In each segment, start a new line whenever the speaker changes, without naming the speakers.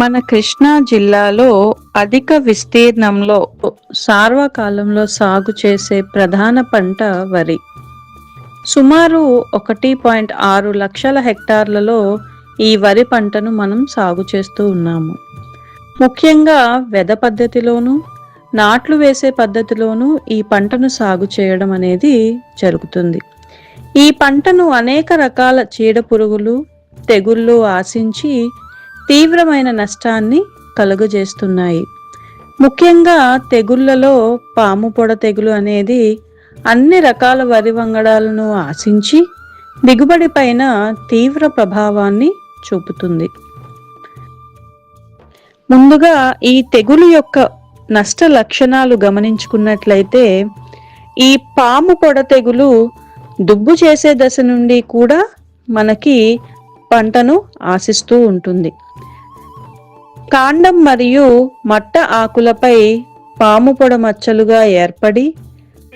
మన కృష్ణా జిల్లాలో అధిక విస్తీర్ణంలో సార్వకాలంలో సాగు చేసే ప్రధాన పంట వరి. సుమారు 1.6 లక్షల హెక్టార్లలో ఈ వరి పంటను మనం సాగు చేస్తూ ఉన్నాము. ముఖ్యంగా వెద పద్ధతిలోను, నాట్లు వేసే పద్ధతిలోను ఈ పంటను సాగు చేయడం అనేది జరుగుతుంది. ఈ పంటను అనేక రకాల చీడపురుగులు, తెగుళ్ళు ఆశించి తీవ్రమైన నష్టాన్ని కలుగజేస్తున్నాయి. ముఖ్యంగా తెగుళ్లలో పాము పొడ తెగులు అనేది అన్ని రకాల వరి వంగడాలను ఆశించి దిగుబడి పైన తీవ్ర ప్రభావాన్ని చూపుతుంది. ముందుగా ఈ తెగులు యొక్క నష్ట లక్షణాలు గమనించుకున్నట్లయితే, ఈ పాము పొడ తెగులు దుబ్బు చేసే దశ నుండి కూడా మనకి పంటను ఆశిస్తూ ఉంటుంది. కాండం మరియు మట్ట ఆకులపై పాము పొడ మచ్చలుగా ఏర్పడి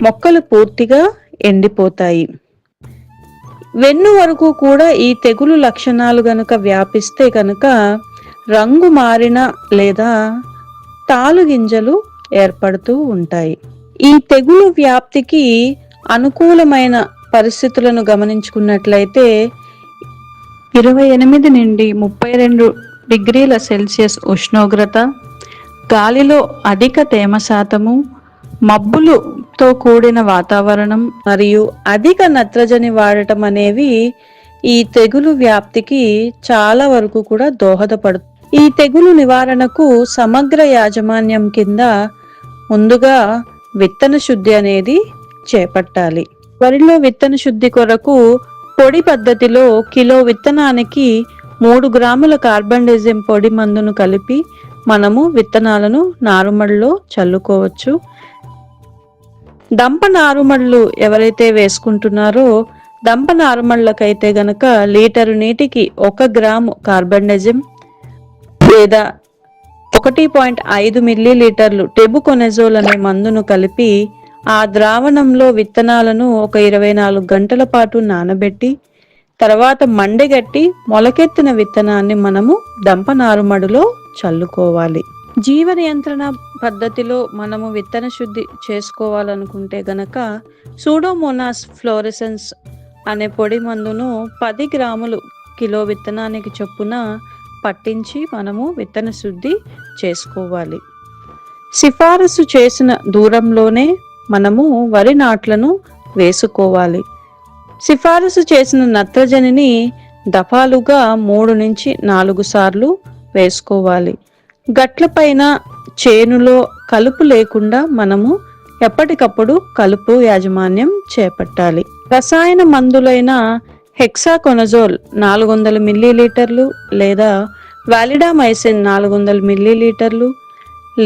మొక్కలు పూర్తిగా ఎండిపోతాయి. వెన్ను వరకు కూడా ఈ తెగులు లక్షణాలు గనుక వ్యాపిస్తే కనుక రంగు మారిన లేదా తాలు గింజలు ఏర్పడుతూ ఉంటాయి. ఈ తెగులు వ్యాప్తికి అనుకూలమైన పరిస్థితులను గమనించుకున్నట్లయితే 28 నుండి 32 డిగ్రీల సెల్సియస్ ఉష్ణోగ్రత, గాలిలో అధిక తేమ శాతము, మబ్బులతో కూడిన వాతావరణం మరియు అధిక నత్రజని వాడటం అనేవి ఈ తెగులు వ్యాప్తికి చాలా వరకు కూడా దోహదపడుతుంది. ఈ తెగులు నివారణకు సమగ్ర యాజమాన్యం కింద ముందుగా విత్తన శుద్ధి అనేది చేపట్టాలి. వరిలో విత్తన శుద్ధి కొరకు పొడి పద్ధతిలో కిలో విత్తనానికి 3 గ్రాముల కార్బండిజం పొడి మందును కలిపి మనము విత్తనాలను నారుమడిలో చల్లుకోవచ్చు. దంప నారుమడులు ఎవరైతే వేసుకుంటున్నారో దంప నారుమళ్ళకైతే గనక లీటరు నీటికి 1 గ్రాము కార్బండిజం లేదా 1.5 మిల్లీలీటర్లు టెబుకొనజోల్ అనే మందును కలిపి ఆ ద్రావణంలో విత్తనాలను ఒక 24 గంటల పాటు నానబెట్టి తర్వాత మండగట్టి మొలకెత్తిన విత్తనాన్ని మనము దంప నారుమడిలో చల్లుకోవాలి. జీవ నియంత్రణ పద్ధతిలో మనము విత్తన శుద్ధి చేసుకోవాలనుకుంటే గనక సూడోమోనాస్ ఫ్లోరెసెన్స్ అనే పొడి మందును 10 గ్రాములు కిలో విత్తనానికి చొప్పున పట్టించి మనము విత్తన శుద్ధి చేసుకోవాలి. సిఫారసు చేసిన దూరంలోనే మనము వరి నాట్లను వేసుకోవాలి. సిఫారసు చేసిన నత్రజనిని దఫాలుగా 3 నుంచి 4 సార్లు వేసుకోవాలి. గట్లపైన చేనులో కలుపు లేకుండా మనము ఎప్పటికప్పుడు కలుపు యాజమాన్యం చేపట్టాలి. రసాయన మందులైన హెక్సాకొనజోల్ 400 మిల్లీలీటర్లు లేదా వాలిడామైసిన్ 400 మిల్లీలీటర్లు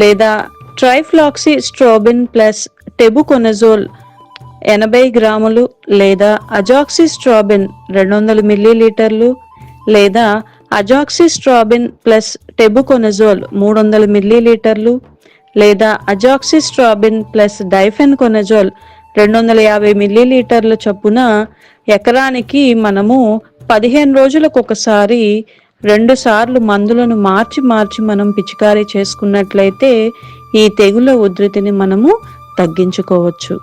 లేదా ట్రైఫ్లాక్సీ స్ట్రోబిన్ ప్లస్ టెబుకొనజోల్ 80 గ్రాములు లేదా అజాక్సిస్ట్రాబిన్ 200 మిల్లీలీటర్లు లేదా అజాక్సిస్ట్రాబిన్ ప్లస్ టెబుకొనజోల్ 300 మిల్లీలీటర్లు లేదా అజాక్సిస్ట్రాబిన్ ప్లస్ డైఫెన్కొనజోల్ 250 మిల్లీలీటర్ల చొప్పున ఎకరానికి మనము 15 రోజులకు ఒకసారి 2 సార్లు మందులను మార్చి మనం పిచికారీ చేసుకున్నట్లయితే ఈ తెగుల ఉధృతిని మనము తగ్గించుకోవచ్చు.